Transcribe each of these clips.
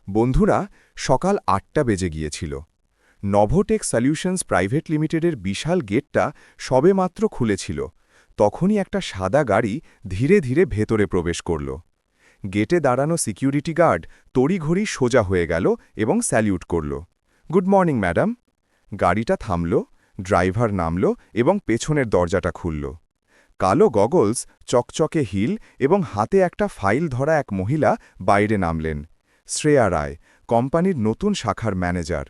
বন্ধুরা, সকাল ৮টা বেজে গিয়েছিল। নভোটেক সলিউশনস প্রাইভেট লিমিটেডের বিশাল গেটটা সবেমাত্র খুলেছিল। তখনই একটা সাদা গাড়ি ধীরে ধীরে ভেতরে প্রবেশ করল। গেটে দাঁড়ানো সিকিউরিটি গার্ড তড়িঘড়ি সোজা হয়ে গেল এবং স্যালিউট করল। Good morning madam. গাড়িটা থামল, ড্রাইভার নামল এবং পেছনের দরজাটা খুলল। কালো গগলস, চকচকে হিল এবং হাতে একটা ফাইল ধরা এক মহিলা বাইরে নামলেন। শ্রেয়া রায়, কোম্পানির নতুন শাখার ম্যানেজার।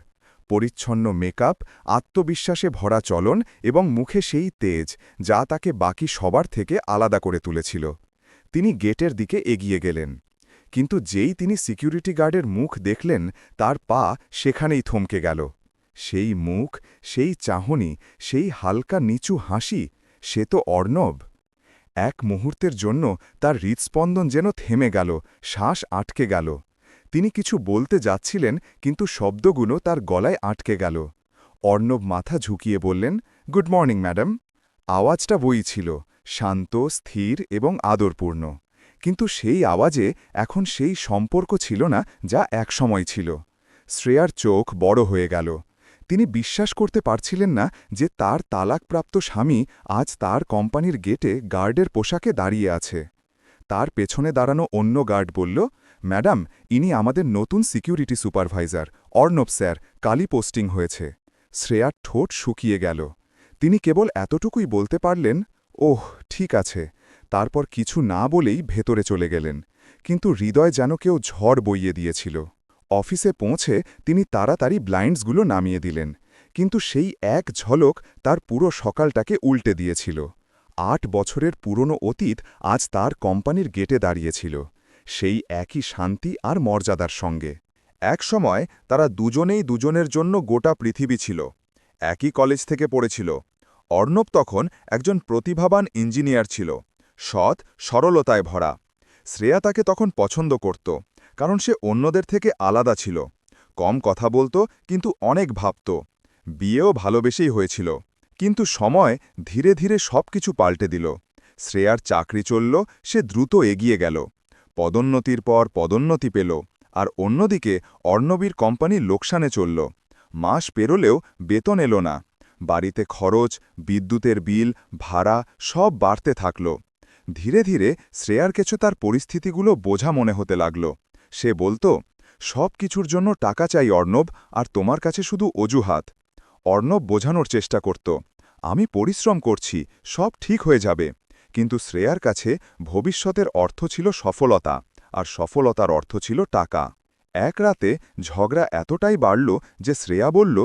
পরিচ্ছন্ন মেকআপ, আত্মবিশ্বাসে ভরা চলন এবং মুখে সেই তেজ যা তাকে বাকি সবার থেকে আলাদা করে তুলেছিল। তিনি গেটের দিকে এগিয়ে গেলেন। কিন্তু যেই তিনি সিকিউরিটি গার্ডের মুখ দেখলেন, তার পা সেখানেই থমকে গেল। সেই মুখ, সেই চাহনি, সেই হালকা নিচু হাসি, সে তো অর্ণব। এক মুহূর্তের জন্য তার হৃৎস্পন্দন যেন থেমে গেল, শ্বাস আটকে গেল। তিনি কিছু বলতে যাচ্ছিলেন, কিন্তু শব্দগুলো তার গলায় আটকে গেল। অর্ণব মাথা ঝুঁকিয়ে বললেন, গুড মর্নিং ম্যাডাম। আওয়াজটা বইছিল, শান্ত, স্থির এবং আদরপূর্ণ। কিন্তু সেই আওয়াজে এখন সেই সম্পর্ক ছিল না যা একসময় ছিল। শ্রেয়ার চোখ বড় হয়ে গেল। তিনি বিশ্বাস করতে পারছিলেন না যে তার তালাকপ্রাপ্ত স্বামী আজ তার কোম্পানির গেটে গার্ডের পোশাকে দাঁড়িয়ে আছে। তার পেছনে দাঁড়ানো অন্য গার্ড বলল, ম্যাডাম, ইনি আমাদের নতুন সিকিউরিটি সুপারভাইজার অর্ণব স্যার, কালই পোস্টিং হয়েছে। শ্রেয়ার ঠোঁট শুকিয়ে গেল। তিনি কেবল এতটুকুই বলতে পারলেন, ওহ ঠিক আছে। তারপর কিছু না বলেই ভেতরে চলে গেলেন। কিন্তু হৃদয় যেন কেউ ঝড় বইয়ে দিয়েছিল। অফিসে পৌঁছে তিনি তাড়াতাড়ি ব্লাইন্ডসগুলো নামিয়ে দিলেন। কিন্তু সেই এক ঝলক তার পুরো সকালটাকে উল্টে দিয়েছিল। ৮ বছরের পুরনো অতীত আজ তার কোম্পানির গেটে দাঁড়িয়েছিল, সেই একই শান্তি আর মর্যাদার সঙ্গে। একসময় তারা দুজনেই দুজনের জন্য গোটা পৃথিবী ছিল। একই কলেজ থেকে পড়েছিল। অর্ণব তখন একজন প্রতিভাবান ইঞ্জিনিয়ার ছিল, সৎ, সরলতায় ভরা। শ্রেয়া তাকে তখন পছন্দ করত, কারণ সে অন্যদের থেকে আলাদা ছিল। কম কথা বলতো, কিন্তু অনেক ভাবত। বিয়েও ভালোবেসেই হয়েছিল। কিন্তু সময় ধীরে ধীরে সবকিছু পাল্টে দিল। শ্রেয়ার চাকরি চলল, সে দ্রুত এগিয়ে গেল। পদোন্নতির পর পদোন্নতি পেল, আর অন্যদিকে অর্ণবীর কোম্পানি লোকসানে চলল। মাস পেরোলেও বেতন এলো না। বাড়িতে খরচ, বিদ্যুতের বিল, ভাড়া সব বাড়তে থাকল। ধীরে ধীরে শ্রেয়ার কাছে তার পরিস্থিতিগুলো বোঝা মনে হতে লাগল। সে বলতো, সব কিছুর জন্য টাকা চাই অর্ণব, আর তোমার কাছে শুধু অজুহাত। অর্ণব বোঝানোর চেষ্টা করত, আমি পরিশ্রম করছি, সব ঠিক হয়ে যাবে। কিন্তু শ্রেয়ার কাছে ভবিষ্যতের অর্থ ছিল সফলতা, আর সফলতার অর্থ ছিল টাকা। এক রাতে ঝগড়া এতটাই বাড়ল যে শ্রেয়া বলল,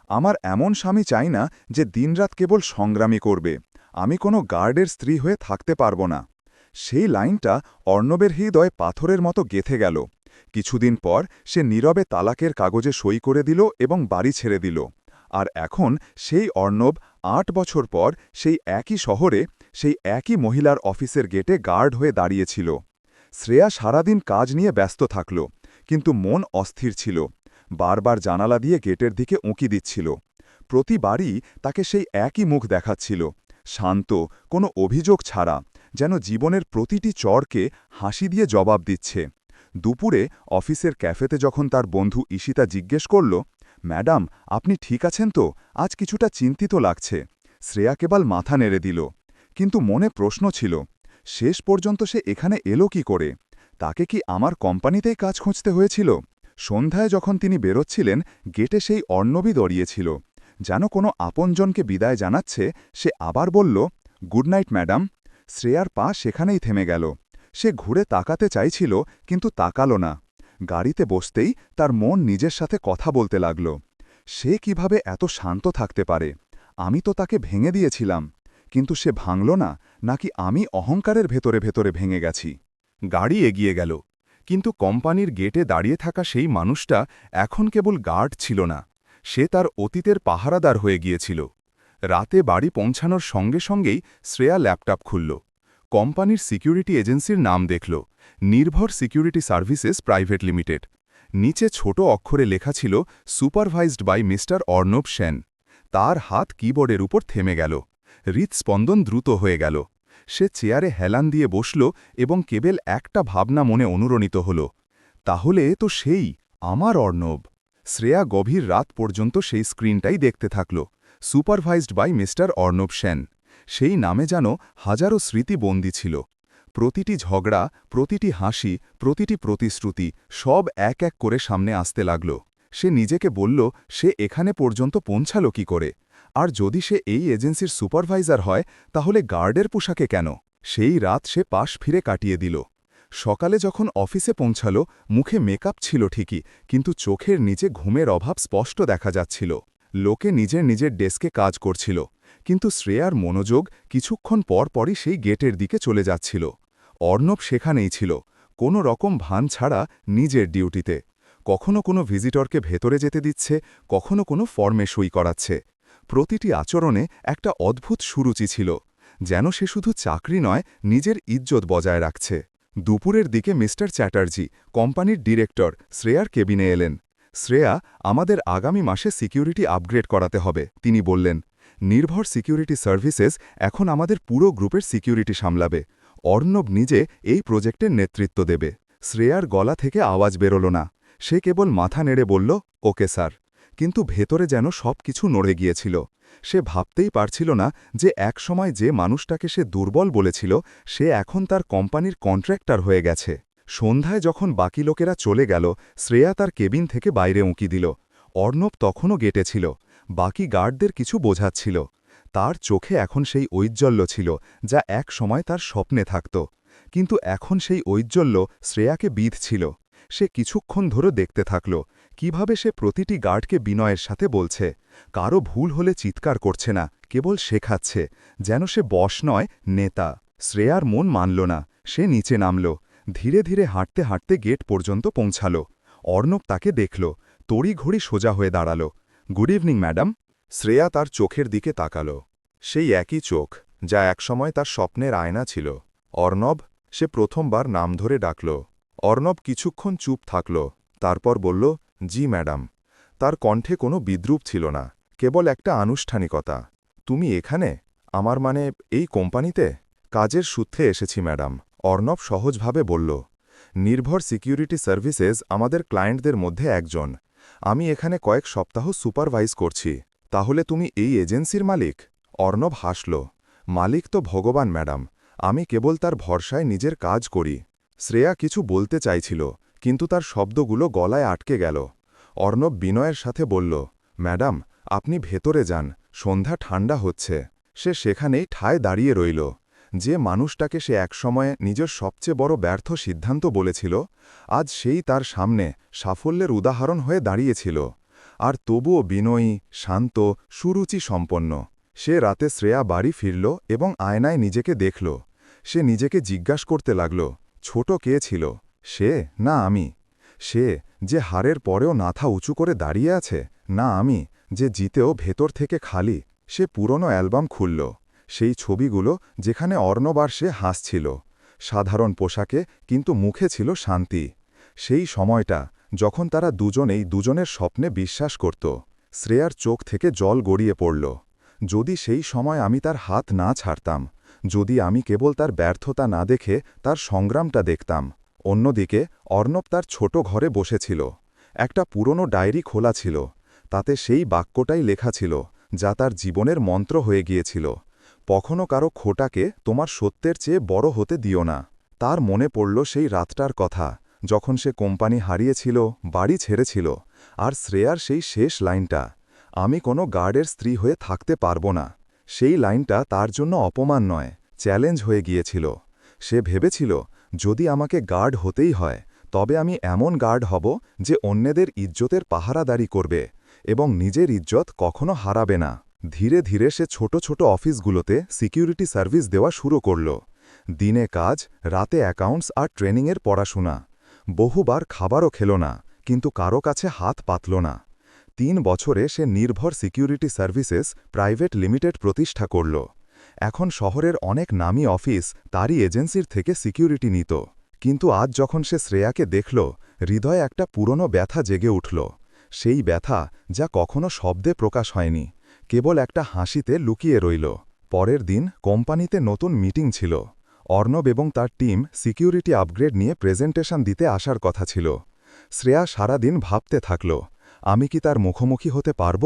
আমার এমন স্বামী চাই না যে দিনরাত কেবল সংগ্রামী করবে। আমি কোনো গার্ডের স্ত্রী হয়ে থাকতে পারব না। সেই লাইনটা অর্ণবের হৃদয় পাথরের মতো গেঁথে গেল। কিছুদিন পর সে নীরবে তালাকের কাগজে সই করে দিল এবং বাড়ি ছেড়ে দিল। আর এখন সেই অর্ণব ৮ বছর পর সেই একই শহরে, সেই একই মহিলার অফিসের গেটে গার্ড হয়ে দাঁড়িয়েছিল। শ্রেয়া সারাদিন কাজ নিয়ে ব্যস্ত থাকল, কিন্তু মন অস্থির ছিল। বারবার জানালা দিয়ে গেটের দিকে উঁকি দিচ্ছিল। প্রতিবারই তাকে সেই একই মুখ দেখাচ্ছিল, শান্ত, কোনো অভিযোগ ছাড়া, যেন জীবনের প্রতিটি চরকে হাসি দিয়ে জবাব দিচ্ছে। দুপুরে অফিসের ক্যাফেতে যখন তার বন্ধু ঈশিতা জিজ্ঞেস করল, ম্যাডাম, আপনি ঠিক আছেন তো? আজ কিছুটা চিন্তিত লাগছে। শ্রেয়া কেবল মাথা নেড়ে দিল। কিন্তু মনে প্রশ্ন ছিল, শেষ পর্যন্ত সে এখানে এলো কি করে? তাকে কি আমার কোম্পানিতেই কাজ খুঁজতে হয়েছিল? সন্ধ্যায় যখন তিনি বেরোচ্ছিলেন, গেটে সেই অর্ণবই দাঁড়িয়েছিল। যেন কোনো আপনজনকে বিদায় জানাচ্ছে, সে আবার বলল, গুড নাইট ম্যাডাম। শ্রেয়ার পা সেখানেই থেমে গেল। সে ঘুরে তাকাতে চাইছিল, কিন্তু তাকালো না। গাড়িতে বসতেই তার মন নিজের সাথে কথা বলতে লাগল। সে কিভাবে এত শান্ত থাকতে পারে? আমি তো তাকে ভেঙে দিয়েছিলাম। কিন্তু সে ভাঙল না, নাকি আমি অহংকারের ভেতরে ভেতরে ভেঙে গেছি? গাড়ি এগিয়ে গেল, কিন্তু কোম্পানির গেটে দাঁড়িয়ে থাকা সেই মানুষটা এখন কেবল গার্ড ছিল না, সে তার অতীতের পাহারাদার হয়ে গিয়েছিল। রাতে বাড়ি পৌঁছানোর সঙ্গে সঙ্গেই শ্রেয়া ল্যাপটপ খুলল। কোম্পানির সিকিউরিটি এজেন্সির নাম দেখল, নির্ভর সিকিউরিটি সার্ভিসেস প্রাইভেট লিমিটেড। নিচে ছোট অক্ষরে লেখা ছিল, supervised by mister Arnab Sen. তার হাত কিবোর্ডের উপর থেমে গেল। হৃৎস্পন্দন দ্রুত হয়ে গেল। সে চেয়ারে হেলান দিয়ে বসল এবং কেবল একটা ভাবনা মনে অনুরণিত হল, তাহলে তো সেই আমার অর্ণব। শ্রেয়া গভীর রাত পর্যন্ত সেই স্ক্রিনটাই দেখতে থাকল, supervised by mister Arnab Sen. সেই নামে যেন হাজারো স্মৃতি বন্দী ছিল। প্রতিটি ঝগড়া, প্রতিটি হাসি, প্রতিটি প্রতিশ্রুতি সব এক এক করে সামনে আসতে লাগল। সে নিজেকে বলল, সে এখানে পর্যন্ত পৌঁছাল কি করে? আর যদি সে এই এজেন্সির সুপারভাইজার হয়, তাহলে গার্ডের পোশাকে কেন? সেই রাত সে পাশ ফিরে কাটিয়ে দিল। সকালে যখন অফিসে পৌঁছাল, মুখে মেকআপ ছিল ঠিকই, কিন্তু চোখের নিচে ঘুমের অভাব স্পষ্ট দেখা যাচ্ছিল। লোকে নিজের নিজের ডেস্কে কাজ করছিল, কিন্তু শ্রেয়ার মনোযোগ কিছুক্ষণ পর পরই সেই গেটের দিকে চলে যাচ্ছিল। অর্ণব সেখানেই ছিল, কোনো রকম ভান ছাড়া নিজের ডিউটিতে। কখনো কোনো ভিজিটরকে ভেতরে যেতে দিচ্ছে, কখনো কোনো ফর্মে সই করাচ্ছে। প্রতিটি আচরণে একটা অদ্ভুত সুরুচি ছিল, যেন সে শুধু চাকরি নয়, নিজের ইজ্জত বজায় রাখছে। দুপুরের দিকে মিস্টার চ্যাটার্জি, কোম্পানির ডিরেক্টর, শ্রেয়ার কেবিনে এলেন। শ্রেয়া, আমাদের আগামী মাসে সিকিউরিটি আপগ্রেড করাতে হবে, তিনি বললেন। নির্ভর সিকিউরিটি সার্ভিসেস এখন আমাদের পুরো গ্রুপের সিকিউরিটি সামলাবে। অর্ণব নিজে এই প্রজেক্টের নেতৃত্ব দেবে। শ্রেয়ার গলা থেকে আওয়াজ বেরোল না। সে কেবল মাথা নেড়ে বলল, ওকে স্যার। কিন্তু ভেতরে যেন সব কিছু নড়ে গিয়েছিল। সে ভাবতেই পারছিল না যে একসময় যে মানুষটাকে সে দুর্বল বলেছিল, সে এখন তার কোম্পানির কন্ট্রাক্টর হয়ে গেছে। সন্ধ্যায় যখন বাকি লোকেরা চলে গেল, শ্রেয়া তার কেবিন থেকে বাইরে উঁকি দিল। অর্ণব তখনও গেটে ছিল, বাকি গার্ডদের কিছু বোঝাচ্ছিল। তার চোখে এখন সেই ঔজ্জ্বল্য ছিল, যা এক সময় তার স্বপ্নে থাকত। কিন্তু এখন সেই ঔজ্জ্বল্য শ্রেয়াকে বিঁধছিল। সে কিছুক্ষণ ধরে দেখতে থাকল, কিভাবে সে প্রতিটি গার্ডকে বিনয়ের সাথে বলছে। কারো ভুল হলে চিৎকার করছে না, কেবল শেখাচ্ছে, যেন সে বস নয়, নেতা। শ্রেয়ার মন মানল না, সে নিচে নামল। ধীরে ধীরে হাঁটতে হাঁটতে গেট পর্যন্ত পৌঁছাল। অর্ণব তাকে দেখল, তড়িঘড়ি সোজা হয়ে দাঁড়াল। Good evening madam. শ্রেয়া তার চোখের দিকে তাকাল। সেই একই চোখ, যা একসময় তার স্বপ্নের আয়না ছিল। অর্ণব, সে প্রথমবার নাম ধরে ডাকল। অর্ণব কিছুক্ষণ চুপ থাকল, তারপর বলল, জি ম্যাডাম। তার কণ্ঠে কোনো বিদ্রুপ ছিল না, কেবল একটা আনুষ্ঠানিকতা। তুমি এখানে, আমার মানে এই কোম্পানিতে? কাজের সূত্রে এসেছি ম্যাডাম, অর্ণব সহজভাবে বলল। নির্ভর সিকিউরিটি সার্ভিসেস আমাদের ক্লায়েন্টদের মধ্যে একজন। আমি এখানে কয়েক সপ্তাহ সুপারভাইজ করছি। তাহলে তুমি এই এজেন্সির মালিক? অর্ণব হাসল। মালিক তো ভগবান ম্যাডাম, আমি কেবল তার ভরসায় নিজের কাজ করি। শ্রেয়া কিছু বলতে চাইছিল, কিন্তু তার শব্দগুলো গলায় আটকে গেল। অর্ণব বিনয়ের সাথে বলল, ম্যাডাম, আপনি ভেতরে যান, সন্ধ্যা ঠান্ডা হচ্ছে। সে সেখানেই ঠায় দাঁড়িয়ে রইল। যে মানুষটাকে সে একসময়ে নিজের সবচেয়ে বড় ব্যর্থ সিদ্ধান্ত বলেছিল, আজ সেই তার সামনে সাফল্যের উদাহরণ হয়ে দাঁড়িয়েছিল। আর তবুও বিনয়ী, শান্ত, সুরুচি সম্পন্ন। সে রাতে শ্রেয়া বাড়ি ফিরল এবং আয়নায় নিজেকে দেখল। সে নিজেকে জিজ্ঞাসা করতে লাগল, ছোট কে ছিল, সে না আমি? সে যে হারের পরেও মাথা উঁচু করে দাঁড়িয়ে আছে, না আমি যে জিতেও ভেতর থেকে খালি? সে পুরনো অ্যালবাম খুলল, সেই ছবিগুলো যেখানে অর্ণব আর সে হাসছিল, সাধারণ পোশাকে, কিন্তু মুখে ছিল শান্তি। সেই সময়টা যখন তারা দুজনেই দুজনের স্বপ্নে বিশ্বাস করত। শ্রেয়ার চোখ থেকে জল গড়িয়ে পড়ল। যদি সেই সময় আমি তার হাত না ছাড়তাম, যদি আমি কেবল তার ব্যর্থতা না দেখে তার সংগ্রামটা দেখতাম। অন্যদিকে অর্ণব তার ছোট ঘরে বসেছিল। একটা পুরনো ডায়েরি খোলা ছিল, তাতে সেই বাক্যটাই লেখা ছিল, যা তার জীবনের মন্ত্র হয়ে গিয়েছিল। কখনো কারো খোটাকে তোমার সত্যের চেয়ে বড় হতে দিও না। তার মনে পড়ল সেই রাতটার কথা, যখন সে কোম্পানি হারিয়েছিল, বাড়ি ছেড়েছিল, আর শ্রেয়ার সেই শেষ লাইনটা, আমি কোনো গার্ডের স্ত্রী হয়ে থাকতে পারব না। সেই লাইনটা তার জন্য অপমান নয়, চ্যালেঞ্জ হয়ে গিয়েছিল। সে ভেবেছিল, যদি আমাকে গার্ড হতেই হয়, তবে আমি এমন গার্ড হব যে অন্যদের ইজ্জতের পাহারাদারি করবে এবং নিজের ইজ্জত কখনো হারাবে না। ধীরে ধীরে সে ছোট ছোট অফিসগুলোতে সিকিউরিটি সার্ভিস দেওয়া শুরু করল। দিনে কাজ, রাতে অ্যাকাউন্টস আর ট্রেনিংয়ের পড়াশোনা। বহুবার খাবারও খেল না, কিন্তু কারো কাছে হাত পাতল না। ৩ বছরে সে নির্ভর সিকিউরিটি সার্ভিসেস প্রাইভেট লিমিটেড প্রতিষ্ঠা করল। এখন শহরের অনেক নামী অফিস তারই এজেন্সির থেকে সিকিউরিটি নিত। কিন্তু আজ যখন সে শ্রেয়াকে দেখল, হৃদয়ে একটা পুরনো ব্যথা জেগে উঠল। সেই ব্যথা যা কখনো শব্দে প্রকাশ হয়নি, কেবল একটা হাসিতে লুকিয়ে রইল। পরের দিন কোম্পানিতে নতুন মিটিং ছিল। অর্ণব এবং তার টিম সিকিউরিটি আপগ্রেড নিয়ে প্রেজেন্টেশন দিতে আসার কথা ছিল। শ্রেয়া সারাদিন ভাবতে থাকল, আমি কি তার মুখোমুখি হতে পারব?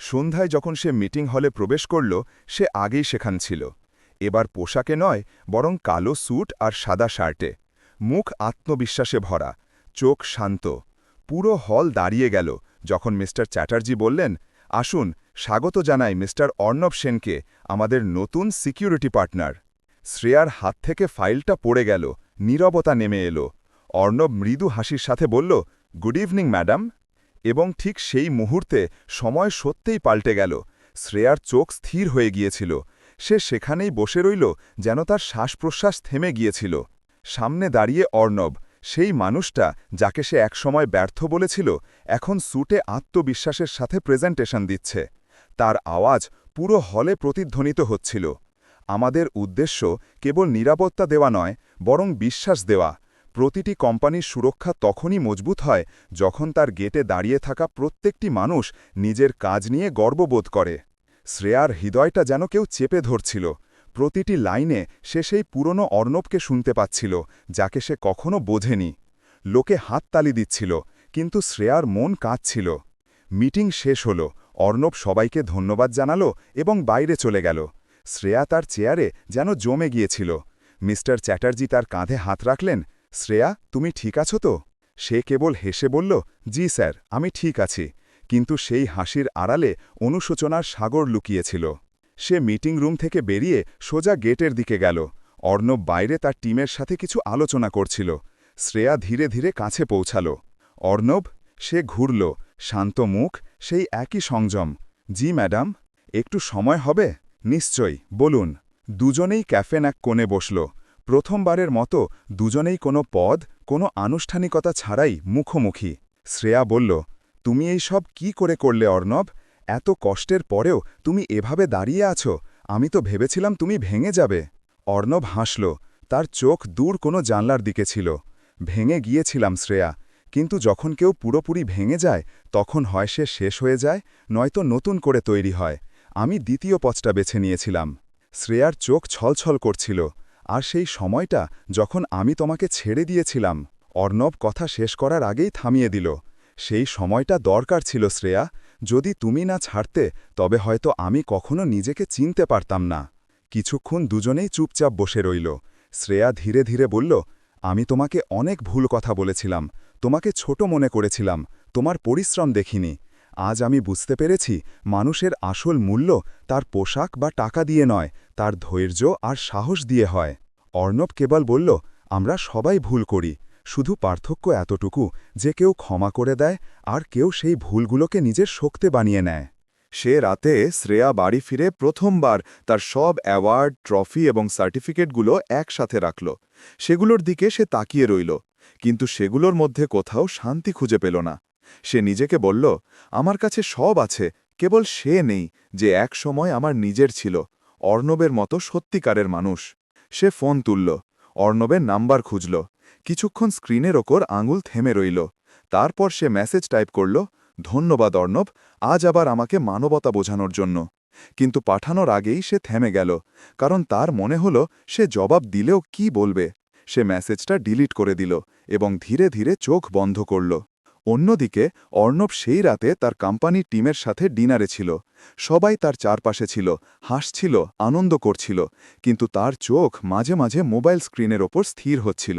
সন্ধ্যায় যখন সে মিটিং হলে প্রবেশ করল, সে আগেই সেখান ছিল। এবার পোশাকে নয়, বরং কালো স্যুট আর সাদা শার্টে। মুখ আত্মবিশ্বাসে ভরা, চোখ শান্ত। পুরো হল দাঁড়িয়ে গেল যখন মিস্টার চ্যাটার্জি বললেন, আসুন, স্বাগত জানাই মিস্টার অর্ণব সেনকে, আমাদের নতুন সিকিউরিটি পার্টনার। শ্রেয়ার হাত থেকে ফাইলটা পড়ে গেল, নীরবতা নেমে এলো। অর্ণব মৃদু হাসির সাথে বলল, গুড ইভিনিং ম্যাডাম। এবং ঠিক সেই মুহূর্তে সময় সত্যিই পাল্টে গেল। শ্রেয়ার চোখ স্থির হয়ে গিয়েছিল। সে সেখানেই বসে রইল, যেন তার শ্বাসপ্রশ্বাস থেমে গিয়েছিল। সামনে দাঁড়িয়ে অর্ণব, সেই মানুষটা যাকে সে একসময় ব্যর্থ বলেছিল, এখন স্যুটে আত্মবিশ্বাসের সাথে প্রেজেন্টেশন দিচ্ছে। তার আওয়াজ পুরো হলে প্রতিধ্বনিত হচ্ছিল। আমাদের উদ্দেশ্য কেবল নিরাপত্তা দেওয়া নয়, বরং বিশ্বাস দেওয়া। প্রতিটি কোম্পানির সুরক্ষা তখনই মজবুত হয় যখন তার গেটে দাঁড়িয়ে থাকা প্রত্যেকটি মানুষ নিজের কাজ নিয়ে গর্ববোধ করে। শ্রেয়ার হৃদয়টা যেন কেউ চেপে ধরছিল। প্রতিটি লাইনে সে সেই পুরনো অর্ণবকে শুনতে পাচ্ছিল, যাকে সে কখনো বোঝেনি। লোকে হাততালি দিচ্ছিল, কিন্তু শ্রেয়ার মন কাঁদছিল। মিটিং শেষ হল, অর্ণব সবাইকে ধন্যবাদ জানালো এবং বাইরে চলে গেল। শ্রেয়া তার চেয়ারে যেন জমে গিয়েছিল। মিস্টার চ্যাটার্জি তার কাঁধে হাত রাখলেন। শ্রেয়া, তুমি ঠিক আছো তো? সে কেবল হেসে বলল, জি স্যার, আমি ঠিক আছি। কিন্তু সেই হাসির আড়ালে অনুশোচনার সাগর লুকিয়েছিল। সে মিটিং রুম থেকে বেরিয়ে সোজা গেটের দিকে গেল। অর্ণব বাইরে তার টিমের সাথে কিছু আলোচনা করছিল। শ্রেয়া ধীরে ধীরে কাছে পৌঁছাল। অর্ণব, সে ঘুরল, শান্ত মুখ, সেই একই সংযম। জি ম্যাডাম, একটু সময় হবে? নিশ্চয়ই, বলুন। দুজনেই ক্যাফেন এক কোণে বসল। প্রথমবারের মতো দুজনেই কোনো পদ, কোনো আনুষ্ঠানিকতা ছাড়াই মুখোমুখি। শ্রেয়া বলল, তুমি এই সব কি করে করলে অর্ণব? এত কষ্টের পরেও তুমি এভাবে দাঁড়িয়ে আছো, আমি তো ভেবেছিলাম তুমি ভেঙে যাবে। অর্ণব হাসল, তার চোখ দূর কোনো জানলার দিকে ছিল। ভেঙে গিয়েছিলাম শ্রেয়া, কিন্তু যখন কেউ পুরোপুরি ভেঙে যায়, তখন হয় সে শেষ হয়ে যায়, নয়তো নতুন করে তৈরি হয়। আমি দ্বিতীয় পথটা বেছে নিয়েছিলাম। শ্রেয়ার চোখ ছলছল করছিল। আর সেই সময়টা যখন আমি তোমাকে ছেড়ে দিয়েছিলাম। অর্ণব কথা শেষ করার আগেই থামিয়ে দিল। সেই সময়টা দরকার ছিল শ্রেয়া। যদি তুমি না ছাড়তে, তবে হয়তো আমি কখনো নিজেকে চিনতে পারতাম না। কিছুক্ষণ দুজনেই চুপচাপ বসে রইল। শ্রেয়া ধীরে ধীরে বলল, আমি তোমাকে অনেক ভুল কথা বলেছিলাম, তোমাকে ছোট মনে করেছিলাম, তোমার পরিশ্রম দেখিনি। আজ আমি বুঝতে পেরেছি, মানুষের আসল মূল্য তার পোশাক বা টাকা দিয়ে নয়, তার ধৈর্য আর সাহস দিয়ে হয়। অর্ণব কেবল বলল, আমরা সবাই ভুল করি, শুধু পার্থক্য এতটুকু যে কেউ ক্ষমা করে দেয় আর কেউ সেই ভুলগুলোকে নিজের শক্তি বানিয়ে নেয়। সে রাতে শ্রেয়া বাড়ি ফিরে প্রথমবার তার সব অ্যাওয়ার্ড, ট্রফি এবং সার্টিফিকেটগুলো একসাথে রাখল। সেগুলোর দিকে সে তাকিয়ে রইল, কিন্তু সেগুলোর মধ্যে কোথাও শান্তি খুঁজে পেল না। সে নিজেকে বলল, আমার কাছে সব আছে, কেবল সে নেই যে এক সময় আমার নিজের ছিল, অর্ণবের মতো সত্যিকারের মানুষ। সে ফোন তুলল, অর্ণবের নাম্বার খুঁজল। কিছুক্ষণ স্ক্রিনের ওপর আঙুল থেমে রইল। তারপর সে মেসেজ টাইপ করল, ধন্যবাদ অর্ণব, আজ আবার আমাকে মানবতা বোঝানোর জন্য। কিন্তু পাঠানোর আগেই সে থেমে গেল, কারণ তার মনে হল সে জবাব দিলেও কি বলবে। সে মেসেজটা ডিলিট করে দিল এবং ধীরে ধীরে চোখ বন্ধ করল। অন্যদিকে অর্ণব সেই রাতে তার কোম্পানির টিমের সাথে ডিনারে ছিল। সবাই তার চারপাশে ছিল, হাসছিল, আনন্দ করছিল, কিন্তু তার চোখ মাঝে মাঝে মোবাইল স্ক্রিনের ওপর স্থির হচ্ছিল।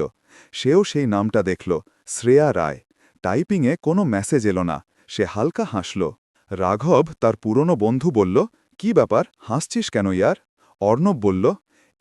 সেও সেই নামটা দেখল, শ্রেয়া রায়। টাইপিংয়ে কোনো মেসেজ এলো না। সে হালকা হাসল। রাঘব, তার পুরনো বন্ধু, বলল, কি ব্যাপার, হাসছিস কেন ইয়ার? অর্ণব বলল,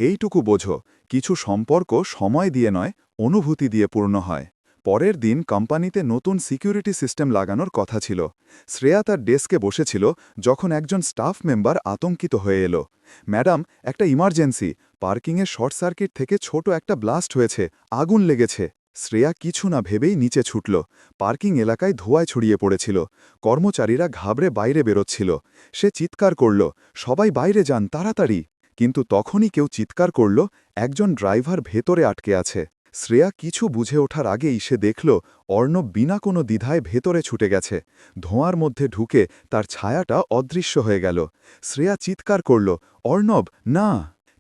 এইটুকু বোঝো, কিছু সম্পর্ক সময় দিয়ে নয়, অনুভূতি দিয়ে পূর্ণ হয়। পরের দিন কোম্পানিতে নতুন সিকিউরিটি সিস্টেম লাগানোর কথা ছিল। শ্রেয়া তার ডেস্কে বসেছিল যখন একজন স্টাফ মেম্বার আতঙ্কিত হয়ে এলো। ম্যাডাম, একটা ইমার্জেন্সি, পার্কিংয়ে শর্ট সার্কিট থেকে ছোট একটা ব্লাস্ট হয়েছে, আগুন লেগেছে। শ্রেয়া কিছু না ভেবেই নিচে ছুটল। পার্কিং এলাকায় ধোঁয়ায় ছড়িয়ে পড়েছিল। কর্মচারীরা ঘাবড়ে বাইরে বেরোচ্ছিল। সে চিৎকার করল, সবাই বাইরে যান, তাড়াতাড়ি। কিন্তু তখনই কেউ চিৎকার করল, একজন ড্রাইভার ভেতরে আটকে আছে। শ্রেয়া কিছু বুঝে ওঠার আগেই সে দেখল অর্ণব বিনা কোনো দ্বিধায় ভেতরে ছুটে গেছে। ধোঁয়ার মধ্যে ঢুকে তার ছায়াটা অদৃশ্য হয়ে গেল। শ্রেয়া চিৎকার করল, অর্ণব, না!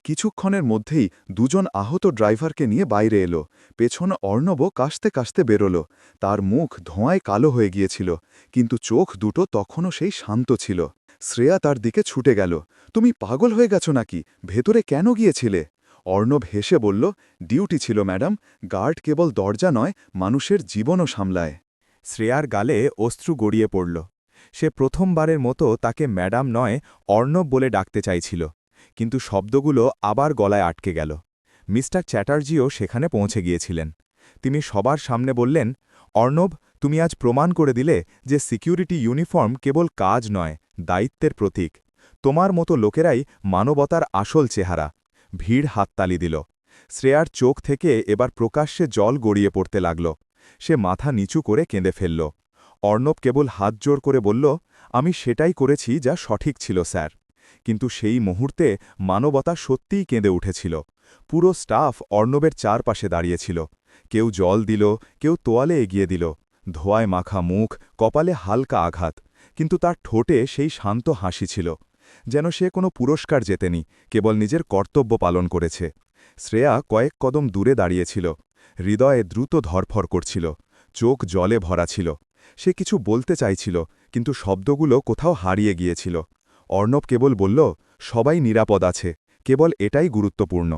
কিছুক্ষণের মধ্যেই দুজন আহত ড্রাইভারকে নিয়ে বাইরে এলো। পেছনে অর্ণবও কাশতে কাশতে বেরোল। তার মুখ ধোঁয়ায় কালো হয়ে গিয়েছিল, কিন্তু চোখ দুটো তখনও সেই শান্ত ছিল। শ্রেয়া তার দিকে ছুটে গেল। তুমি পাগল হয়ে গেছো নাকি? ভেতরে কেন গিয়েছিলে? অর্ণব হেসে বলল, ডিউটি ছিল ম্যাডাম। গার্ড কেবল দরজা নয়, মানুষের জীবনও সামলায়। শ্রেয়ার গালে অশ্রু গড়িয়ে পড়ল। সে প্রথমবারের মতো তাকে ম্যাডাম নয়, অর্ণব বলে ডাকতে চাইছিল, কিন্তু শব্দগুলো আবার গলায় আটকে গেল। মিস্টার চ্যাটার্জিও সেখানে পৌঁছে গিয়েছিলেন। তিনি সবার সামনে বললেন, অর্ণব, তুমি আজ প্রমাণ করে দিলে যে সিকিউরিটি ইউনিফর্ম কেবল কাজ নয়, দায়িত্বের প্রতীক। তোমার মতো লোকেরাই মানবতার আসল চেহারা। ভিড় হাততালি দিল। শ্রেয়ার চোখ থেকে এবার প্রকাশ্যে জল গড়িয়ে পড়তে লাগল। সে মাথা নিচু করে কেঁদে ফেলল। অর্ণব কেবল হাত জোর করে বলল, আমি সেটাই করেছি যা সঠিক ছিল স্যার। কিন্তু সেই মুহূর্তে মানবতা সত্যিই কেঁদে উঠেছিল। পুরো স্টাফ অর্ণবের চারপাশে দাঁড়িয়েছিল। কেউ জল দিল, কেউ তোয়ালে এগিয়ে দিল। ধোয়ায় মাখা মুখ, কপালে হালকা আঘাত, কিন্তু তার ঠোঁটে সেই শান্ত হাসি ছিল, যেন সে কোনো পুরস্কার জেতেনি, কেবল নিজের কর্তব্য পালন করেছে। শ্রেয়া কয়েক কদম দূরে দাঁড়িয়েছিল। হৃদয়ে দ্রুত ধরফর করছিল, চোখ জলে ভরা ছিল। সে কিছু বলতে চাইছিল, কিন্তু শব্দগুলো কোথাও হারিয়ে গিয়েছিল। অর্ণব কেবল বলল, সবাই নিরাপদ আছে, কেবল এটাই গুরুত্বপূর্ণ।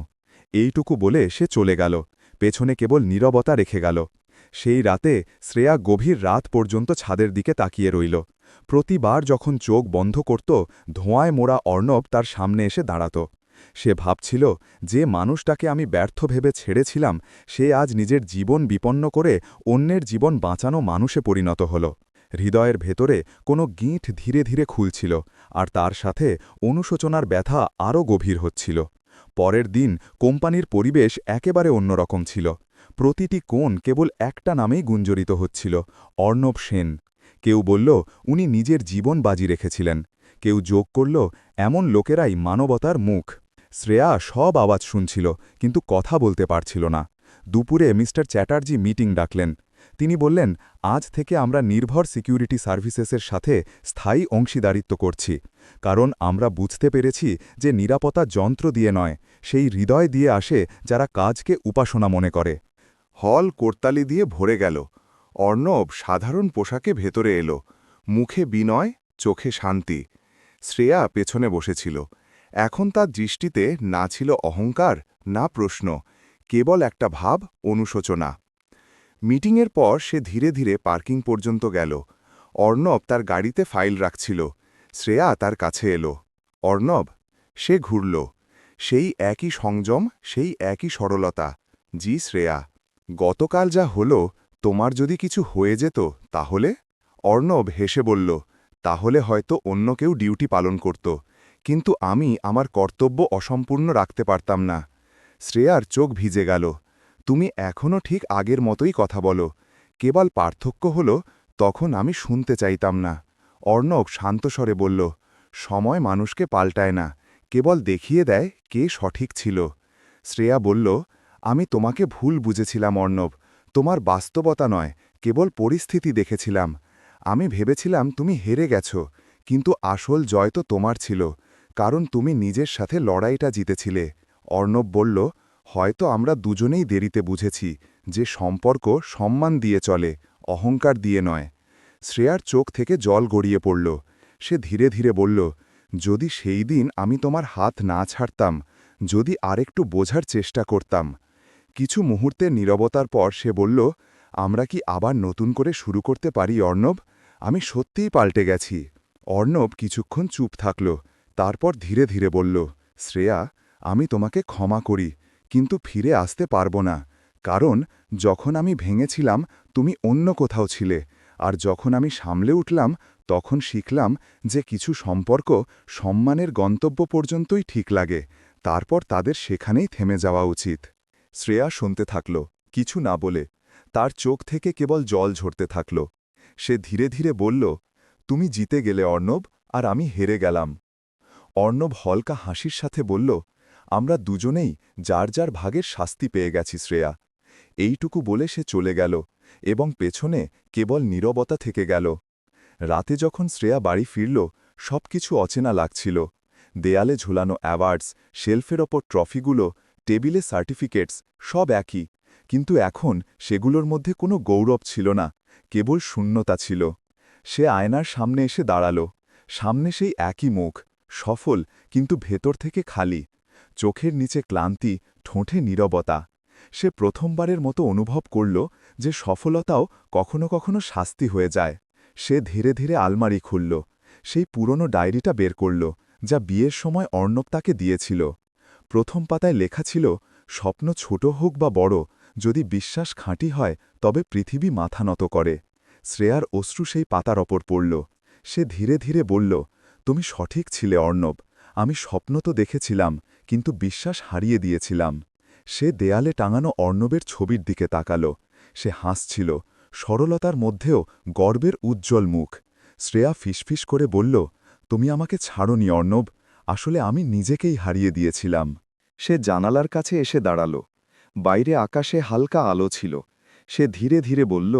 এইটুকু বলে সে চলে গেল, পেছনে কেবল নীরবতা রেখে গেল। সেই রাতে শ্রেয়া গভীর রাত পর্যন্ত ছাদের দিকে তাকিয়ে রইল। প্রতিবার যখন চোখ বন্ধ করত, ধোঁয়ায় মোড়া অর্ণব তার সামনে এসে দাঁড়াত। সে ভাবছিল, যে মানুষটাকে আমি ব্যর্থ ভেবে ছেড়েছিলাম, সে আজ নিজের জীবন বিপন্ন করে অন্যের জীবন বাঁচানো মানুষে পরিণত হল। হৃদয়ের ভেতরে কোনো গিঁঠ ধীরে ধীরে খুলছিল, আর তার সাথে অনুশোচনার ব্যথা আরও গভীর হচ্ছিল। পরের দিন কোম্পানির পরিবেশ একেবারে অন্যরকম ছিল। প্রতিটি কোণ কেবল একটা নামেই গুঞ্জরিত হচ্ছিল, অর্ণব সেন। কেউ বলল, উনি নিজের জীবন বাজি রেখেছিলেন। কেউ যোগ করল, এমন লোকেরাই মানবতার মুখ। শ্রেয়া সব আওয়াজ শুনছিল, কিন্তু কথা বলতে পারছিল না। দুপুরে মিস্টার চ্যাটার্জি মিটিং ডাকলেন। তিনি বললেন, আজ থেকে আমরা নির্ভর সিকিউরিটি সার্ভিসেসের সাথে স্থায়ী অংশীদারিত্ব করছি, কারণ আমরা বুঝতে পেরেছি যে নিরাপত্তা যন্ত্র দিয়ে নয়, সেই হৃদয় দিয়ে আসে যারা কাজকে উপাসনা মনে করে। হল করতালি দিয়ে ভরে গেল। অর্ণব সাধারণ পোশাকে ভেতরে এলো, মুখে বিনয়, চোখে শান্তি। শ্রেয়া পেছনে বসেছিল। এখন তার দৃষ্টিতে না ছিল অহংকার, না প্রশ্ন, কেবল একটা ভাব, অনুশোচনা। মিটিংয়ের পর সে ধীরে ধীরে পার্কিং পর্যন্ত গেল। অর্ণব তার গাড়িতে ফাইল রাখছিল। শ্রেয়া তার কাছে এলো। অর্ণব। সে ঘুরল। সেই একই সংযম, সেই একই সরলতা। জি শ্রেয়া, গতকাল যা হলো, তোমার যদি কিছু হয়ে যেত তাহলে? অর্ণব হেসে বলল, তাহলে হয়তো অন্য কেউ ডিউটি পালন করত, কিন্তু আমি আমার কর্তব্য অসম্পূর্ণ রাখতে পারতাম না। শ্রেয়ার চোখ ভিজে গেল। তুমি এখনও ঠিক আগের মতোই কথা বলো, কেবল পার্থক্য হলো তখন আমি শুনতে চাইতাম না। অর্ণব শান্তস্বরে বলল, সময় মানুষকে পাল্টায় না, কেবল দেখিয়ে দেয় কে সঠিক ছিল। শ্রেয়া বলল, আমি তোমাকে ভুল বুঝেছিলাম অর্ণব, তোমার বাস্তবতা নয়, কেবল পরিস্থিতি দেখেছিলাম। আমি ভেবেছিলাম তুমি হেরে গেছ, কিন্তু আসল জয় তো তোমার ছিল, কারণ তুমি নিজের সাথে লড়াইটা জিতেছিলে। অর্ণব বলল, হয়তো আমরা দুজনেই দেরিতে বুঝেছি যে সম্পর্ক সম্মান দিয়ে চলে, অহংকার দিয়ে নয়। শ্রেয়ার চোখ থেকে জল গড়িয়ে পড়ল। সে ধীরে ধীরে বলল, যদি সেই দিন আমি তোমার হাত না ছাড়তাম, যদি আরেকটু বোঝার চেষ্টা করতাম। কিছু মুহূর্তের নীরবতার পর সে বলল, আমরা কি আবার নতুন করে শুরু করতে পারি অর্ণব? আমি সত্যিই পাল্টে গেছি। অর্ণব কিছুক্ষণ চুপ থাকল, তারপর ধীরে ধীরে বলল, শ্রেয়া, আমি তোমাকে ক্ষমা করি, কিন্তু ফিরে আসতে পারব না। কারণ যখন আমি ভেঙেছিলাম তুমি অন্য কোথাও ছিলে, আর যখন আমি সামলে উঠলাম তখন শিখলাম যে কিছু সম্পর্ক সম্মানের গন্তব্য পর্যন্তই ঠিক লাগে, তারপর তাদের সেখানেই থেমে যাওয়া উচিত। শ্রেয়া শুনতে থাকল, কিছু না বলে। তার চোখ থেকে কেবল জল ঝরতে থাকল। সে ধীরে ধীরে বলল, তুমি জিতে গেলে অর্ণব, আর আমি হেরে গেলাম। অর্ণব হলকা হাসির সাথে বলল, আমরা দুজনেই যার যার ভাগের শাস্তি পেয়ে গেছি শ্রেয়া। এইটুকু বলে সে চলে গেল, এবং পেছনে কেবল নীরবতা থেকে গেল। রাতে যখন শ্রেয়া বাড়ি ফিরল, সবকিছু অচেনা লাগছিল। দেয়ালে ঝুলানো অ্যাওয়ার্ডস, শেলফের ওপর ট্রফিগুলো, টেবিলে সার্টিফিকেটস, সব একই, কিন্তু এখন সেগুলোর মধ্যে কোনো গৌরব ছিল না, কেবল শূন্যতা ছিল। সে আয়নার সামনে এসে দাঁড়াল। সামনে সেই একই মুখ, সফল কিন্তু ভেতর থেকে খালি। চোখের নিচে ক্লান্তি, ঠোঁটে নীরবতা। সে প্রথমবারের মতো অনুভব করল যে সফলতাও কখনো কখনো শাস্তি হয়ে যায়। সে ধীরে ধীরে আলমারি খুলল, সেই পুরনো ডায়েরিটা বের করল, যা বিয়ের সময় অর্ণব তাকে দিয়েছিল। প্রথম পাতায় লেখা ছিল, স্বপ্ন ছোট হোক বা বড়, যদি বিশ্বাস খাঁটি হয় তবে পৃথিবী মাথা নত করে। শ্রেয়ার অশ্রু সেই পাতার ওপর পড়ল। সে ধীরে ধীরে বলল, তুমি সঠিক ছিলে অর্ণব, আমি স্বপ্ন তো দেখেছিলাম, কিন্তু বিশ্বাস হারিয়ে দিয়েছিলাম। সে দেয়ালে টাঙানো অর্ণবের ছবির দিকে তাকাল। সে হাসছিল, সরলতার মধ্যেও গর্বের উজ্জ্বল মুখ। শ্রেয়া ফিসফিস করে বলল, তুমি আমাকে ছাড়োনি অর্ণব, আসলে আমি নিজেকেই হারিয়ে দিয়েছিলাম। সে জানালার কাছে এসে দাঁড়াল। বাইরে আকাশে হালকা আলো ছিল। সে ধীরে ধীরে বলল,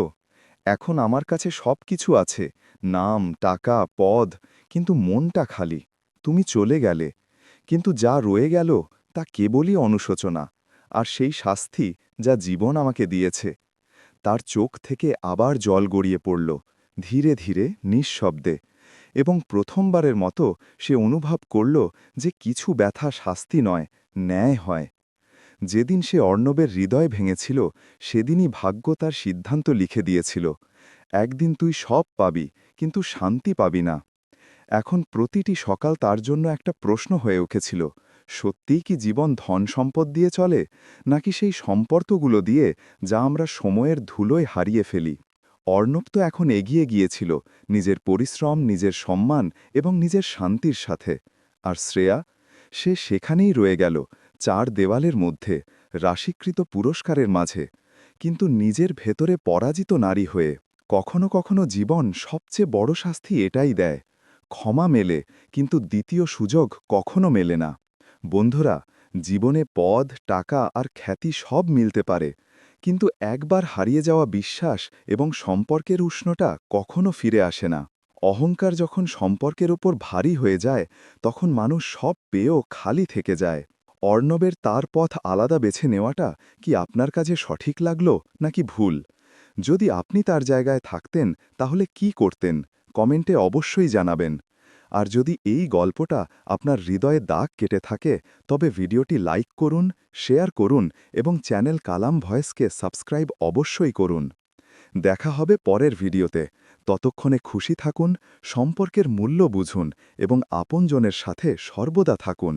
এখন আমার কাছে সব কিছু আছে, নাম, টাকা, পদ, কিন্তু মনটা খালি। তুমি চলে গেলে, কিন্তু যা রয়ে গেল তা কেবলই অনুশোচনা, আর সেই শাস্তি যা জীবন আমাকে দিয়েছে। তার চোখ থেকে আবার জল গড়িয়ে পড়ল, ধীরে ধীরে, নিঃশব্দে, এবং প্রথমবারের মতো সে অনুভব করল যে কিছু ব্যথা শাস্তি নয়, ন্যায় হয়। যেদিন সে অর্ণবের হৃদয় ভেঙেছিল, সেদিনই ভাগ্য তার সিদ্ধান্ত লিখে দিয়েছিল, একদিন তুই সব পাবি, কিন্তু শান্তি পাবি না। এখন প্রতিটি সকাল তার জন্য একটা প্রশ্ন হয়ে উঠেছিল, সত্যিই কি জীবন ধন সম্পদ দিয়ে চলে, নাকি সেই সম্পর্কগুলো দিয়ে যা আমরা সময়ের ধুলোয় হারিয়ে ফেলি? অর্ণব তো এখন এগিয়ে গিয়েছিল, নিজের পরিশ্রম, নিজের সম্মান এবং নিজের শান্তির সাথে। আর শ্রেয়া, সে সেখানেই রয়ে গেল, চার দেওয়ালের মধ্যে, রাশিকৃত পুরস্কারের মাঝে, কিন্তু নিজের ভেতরে পরাজিত নারী হয়ে। কখনো কখনো জীবন সবচেয়ে বড় শাস্তি এটাই দেয়, ক্ষমা মেলে, কিন্তু দ্বিতীয় সুযোগ কখনো মেলে না। বন্ধুরা, জীবনে পদ, টাকা আর খ্যাতি সব মিলতে পারে, কিন্তু একবার হারিয়ে যাওয়া বিশ্বাস এবং সম্পর্কের উষ্ণতা কখনো ফিরে আসে না। অহংকার যখন সম্পর্কের ওপর ভারী হয়ে যায়, তখন মানুষ সব পেয়েও খালি থেকে যায়। অর্ণবের তার পথ আলাদা বেছে নেওয়াটা কি আপনার কাছে সঠিক লাগলো নাকি ভুল? যদি আপনি তার জায়গায় থাকতেন তাহলে কি করতেন? কমেন্টে অবশ্যই জানাবেন। আর যদি এই গল্পটা আপনার হৃদয়ে দাগ কেটে থাকে, তবে ভিডিওটি লাইক করুন, শেয়ার করুন এবং চ্যানেল কালাম ভয়েসকে সাবস্ক্রাইব অবশ্যই করুন। দেখা হবে পরের ভিডিওতে। ততক্ষণে খুশি থাকুন, সম্পর্কের মূল্য বুঝুন এবং আপনজনের সাথে সর্বদা থাকুন।